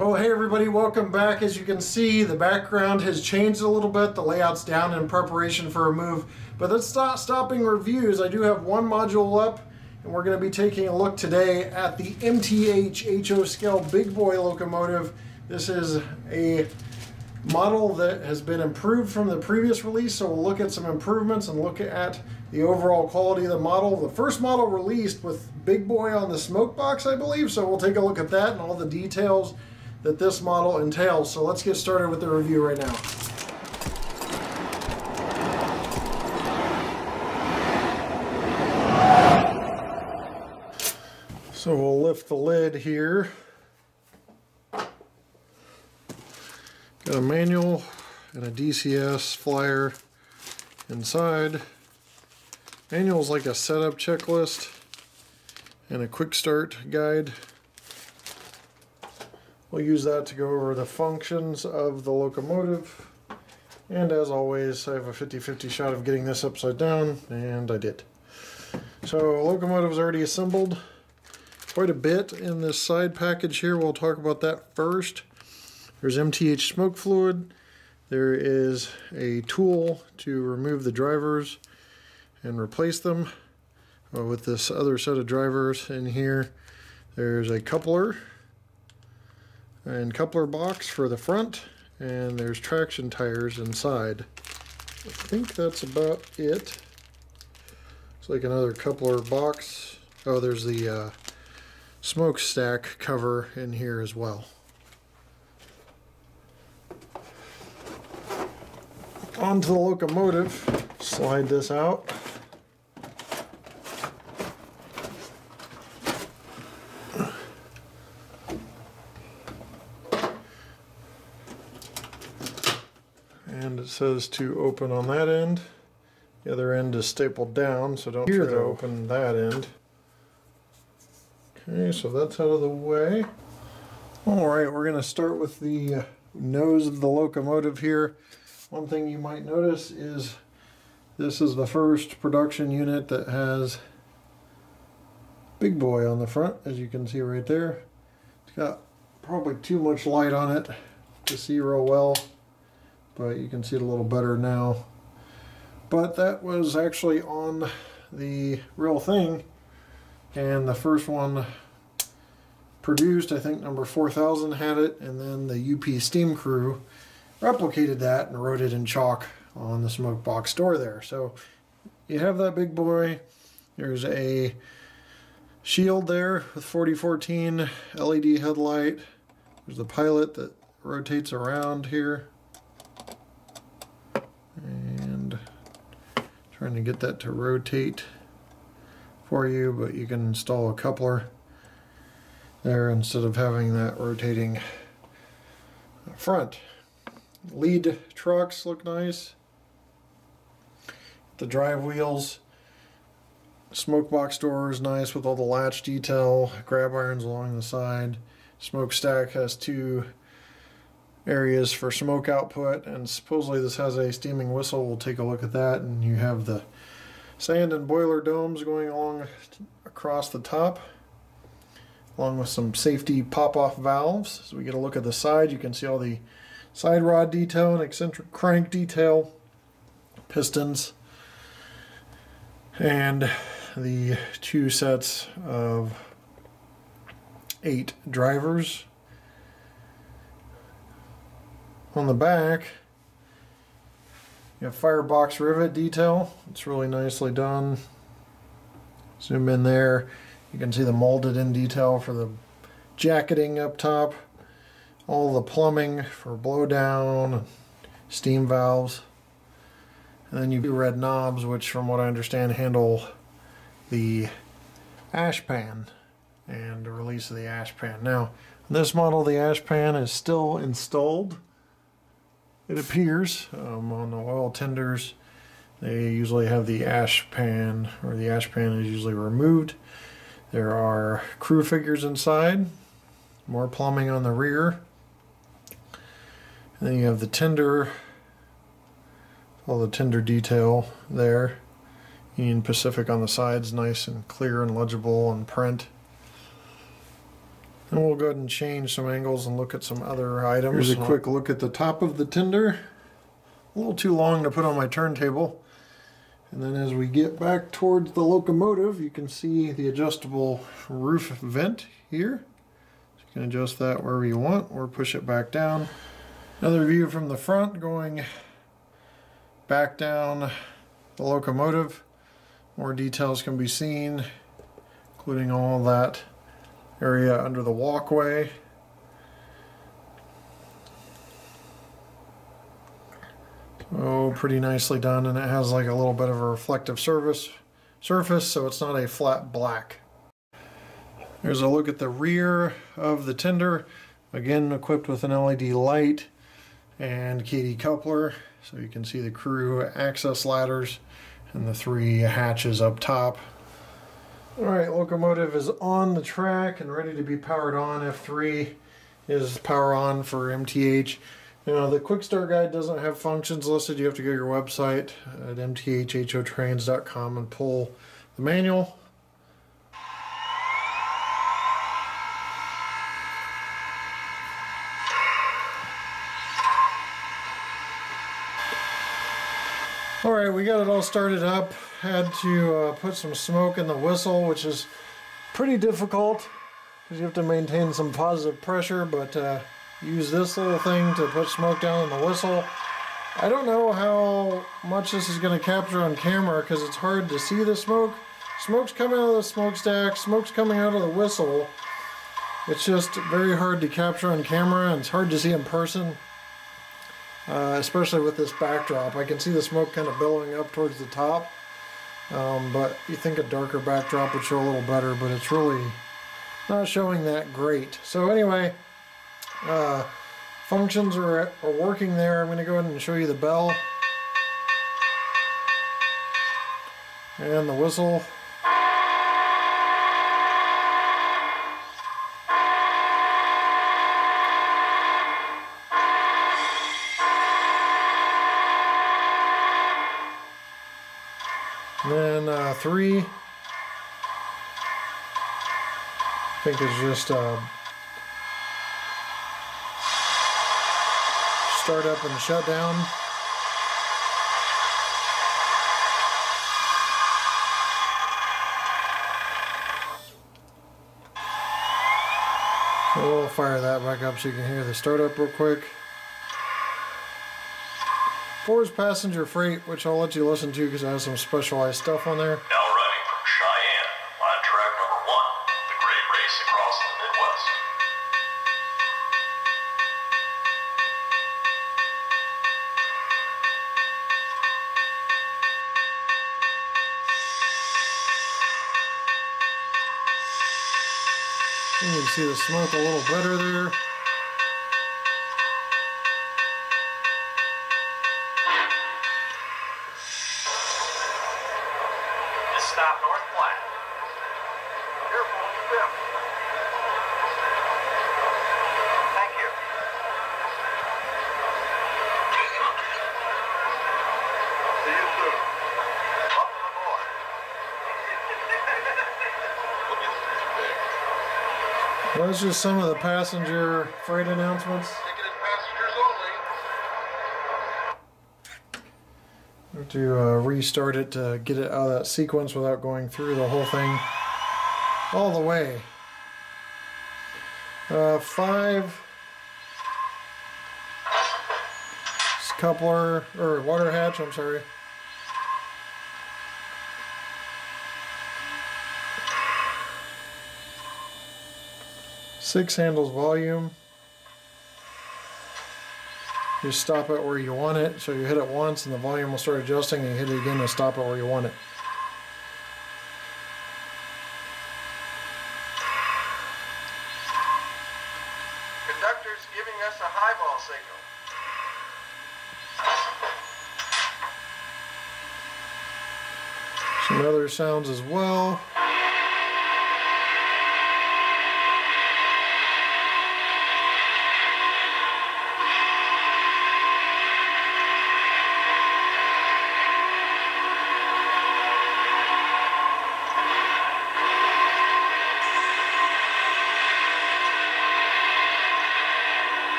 Oh, hey everybody, welcome back. As you can see, the background has changed a little bit. The layout's down in preparation for a move. But that's not stopping reviews. I do have one module up, and we're going to be taking a look today at the MTH HO scale big boy locomotive. This is a model that has been improved from the previous release, so we'll look at some improvements and look at the overall quality of the model. The first model released with big boy on the smoke box, I believe, so we'll take a look at that and all the details that this model entails. So let's get started with the review right now. So we'll lift the lid here. Got a manual and a DCS flyer inside. Manual's like a setup checklist and a quick start guide. We'll use that to go over the functions of the locomotive. And as always, I have a 50-50 shot of getting this upside down, and I did. So locomotive's already assembled. Quite a bit in this side package here. We'll talk about that first. There's MTH smoke fluid. There is a tool to remove the drivers and replace them with this other set of drivers in here. There's a coupler and coupler box for the front, and there's traction tires inside. I think that's about it. It's like another coupler box. Oh, there's the smokestack cover in here as well. Onto the locomotive. Slide this out. And it says to open on that end. The other end is stapled down, so don't forget to open that end. Okay, so that's out of the way. Alright, we're going to start with the nose of the locomotive here. One thing you might notice is this is the first production unit that has big boy on the front, as you can see right there. It's got probably too much light on it to see real well, but you can see it a little better now. But that was actually on the real thing, and the first one produced, I think number 4000 had it, and then the UP Steam Crew replicated that and wrote it in chalk on the smoke box door there. So you have that big boy. There's a shield there with 4014 LED headlight. There's the pilot that rotates around here. And trying to get that to rotate for you, but you can install a coupler there instead of having that rotating front. Lead trucks look nice. The drive wheels. Smoke box door is nice with all the latch detail, grab irons along the side. Smokestack has two areas for smoke output, and supposedly this has a steaming whistle. We'll take a look at that. And you have the sand and boiler domes going along across the top, along with some safety pop-off valves. As we get a look at the side, you can see all the side rod detail and eccentric crank detail, pistons, and the two sets of 8 drivers. On the back, you have firebox rivet detail. It's really nicely done. Zoom in there. You can see the molded in detail for the jacketing up top. All the plumbing for blowdown, steam valves. And then you have red knobs, which from what I understand handle the ash pan and the release of the ash pan. Now, on this model, the ash pan is still installed. It appears on the oil tenders they usually have the ash pan, or the ash pan is usually removed. There are crew figures inside, more plumbing on the rear, and then you have the tender, all the tender detail there. Union Pacific on the sides, nice and clear and legible in print. And we'll go ahead and change some angles and look at some other items. Here's a quick look at the top of the tender. A little too long to put on my turntable. And then as we get back towards the locomotive, you can see the adjustable roof vent here. So you can adjust that wherever you want or push it back down. Another view from the front going back down the locomotive. More details can be seen, including all that area under the walkway. Oh, pretty nicely done, and it has like a little bit of a reflective surface, so it's not a flat black. There's a look at the rear of the tender, again equipped with an LED light and KD coupler, so you can see the crew access ladders and the 3 hatches up top. Alright, locomotive is on the track and ready to be powered on. F3 is power on for MTH. Now, the quick start guide doesn't have functions listed. You have to go to your website at mthhotrans.com and pull the manual. Alright, we got it all started up. Had to put some smoke in the whistle, which is pretty difficult because you have to maintain some positive pressure, but use this little thing to put smoke down in the whistle. I don't know how much this is going to capture on camera because it's hard to see the smoke. Smoke's coming out of the smokestack, smoke's coming out of the whistle. It's just very hard to capture on camera, and it's hard to see in person. Especially with this backdrop. I can see the smoke kind of billowing up towards the top, but you think a darker backdrop would show a little better, but it's really not showing that great. So anyway, functions are working there. I'm going to go ahead and show you the bell and the whistle. And then 3, I think is just start up and shut down. We'll fire that back up so you can hear the startup real quick. 4 is passenger freight, which I'll let you listen to because it has some specialized stuff on there. Now running from Cheyenne, on track number 1, the great race across the Midwest. And you can see the smoke a little better there. Stop north flat. Careful on the bip. Thank you. See you soon. Welcome aboard. Well, that's just some of the passenger freight announcements. Ticketed passengers only. Have to restart it to get it out of that sequence without going through the whole thing all the way. 5 coupler or water hatch, I'm sorry. 6 handles volume. You stop it where you want it, so you hit it once and the volume will start adjusting, and you hit it again and stop it where you want it. Conductor's giving us a highball signal. Some other sounds as well.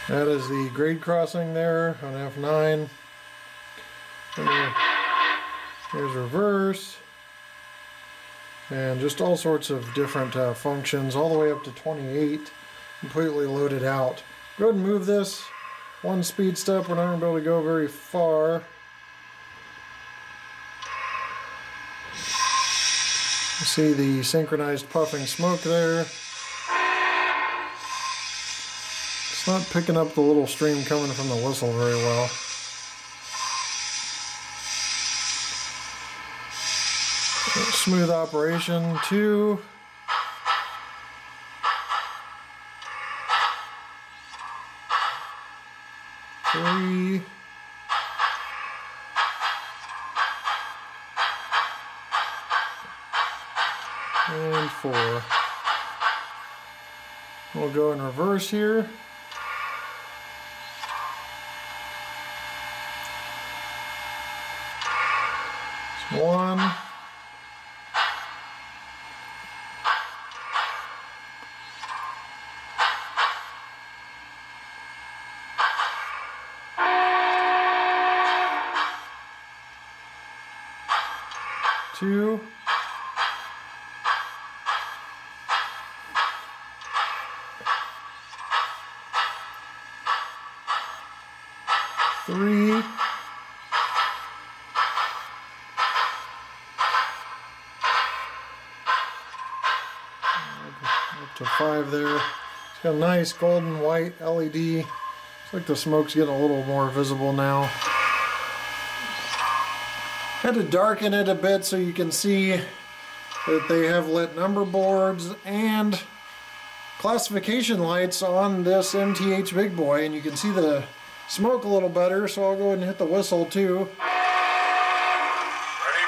That is the grade crossing there on F9. Here's reverse. And just all sorts of different functions, all the way up to 28, completely loaded out. Go ahead and move this one speed step. We're not going to be able to go very far. You see the synchronized puffing smoke there. It's not picking up the little stream coming from the whistle very well. Smooth operation, 2. Three. And 4. We'll go in reverse here. It's 1. 2. 3. Up to 5 there. It's got a nice golden white LED. It's like the smoke's getting a little more visible now. Had to darken it a bit so you can see that they have lit number boards and classification lights on this MTH big boy, and you can see the smoke a little better, so I'll go ahead and hit the whistle too. Ready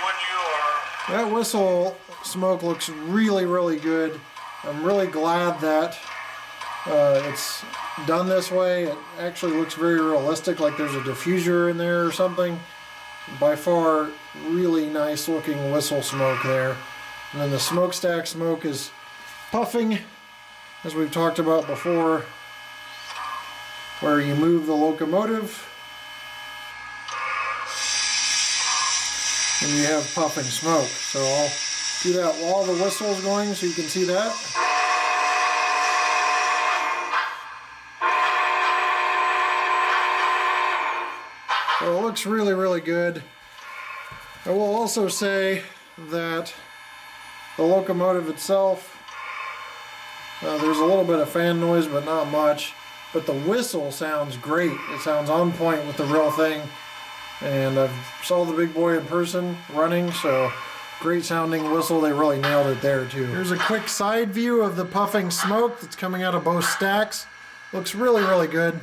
when you are. That whistle smoke looks really, really good. I'm really glad that it's done this way. It actually looks very realistic, like there's a diffuser in there or something. By far, really nice looking whistle smoke there. And then the smokestack smoke is puffing, as we've talked about before, where you move the locomotive and you have puffing smoke. So I'll do that while the whistle is going so you can see that. So it looks really, really good. I will also say that the locomotive itself, there's a little bit of fan noise, but not much. But the whistle sounds great. It sounds on point with the real thing. And I saw the big boy in person running, so great sounding whistle. They really nailed it there too. Here's a quick side view of the puffing smoke that's coming out of both stacks. Looks really, really good.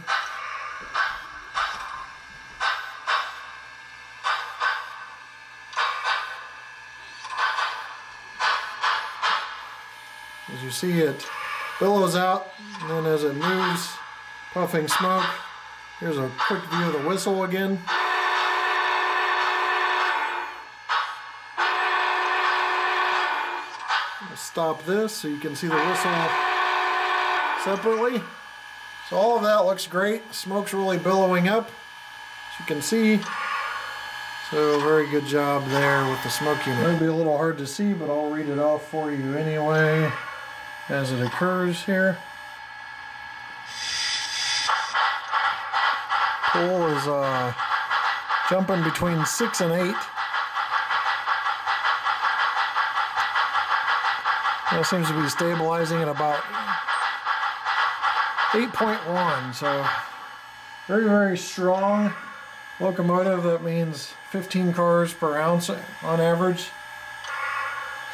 As you see, it billows out, and then as it moves, puffing smoke. Here's a quick view of the whistle again. I'll stop this so you can see the whistle separately. So all of that looks great. Smoke's really billowing up, as you can see. So very good job there with the smoke unit. It'll be a little hard to see, but I'll read it off for you anyway as it occurs here. Pull is jumping between 6 and 8. That seems to be stabilizing at about 8.1. So very, very strong locomotive. That means 15 cars per ounce on average.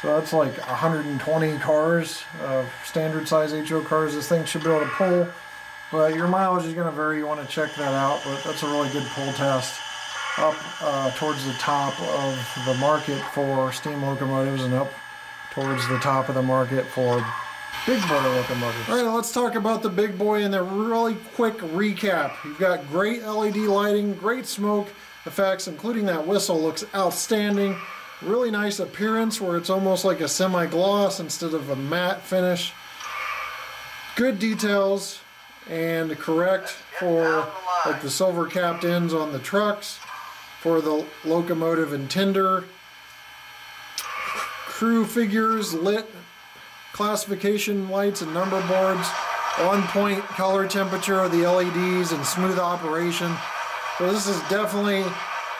So that's like 120 cars, standard size HO cars this thing should be able to pull. But your mileage is going to vary, you want to check that out, but that's a really good pull test up towards the top of the market for steam locomotives and up towards the top of the market for big boy locomotives. Alright, let's talk about the big boy in a really quick recap. You've got great LED lighting, great smoke effects, including that whistle looks outstanding. Really nice appearance where it's almost like a semi-gloss instead of a matte finish. Good details, and correct for like the silver capped ends on the trucks, for the locomotive and tender, crew figures, lit classification lights and number boards, on point color temperature of the LEDs, and smooth operation. So this is definitely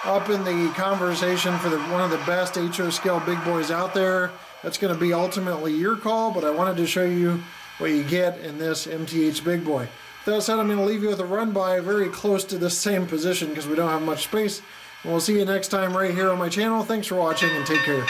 up in the conversation for one of the best HO scale big boys out there. That's going to be ultimately your call, but I wanted to show you what you get in this MTH big boy. With that said, I'm going to leave you with a run by very close to the same position because we don't have much space. And we'll see you next time right here on my channel. Thanks for watching and take care.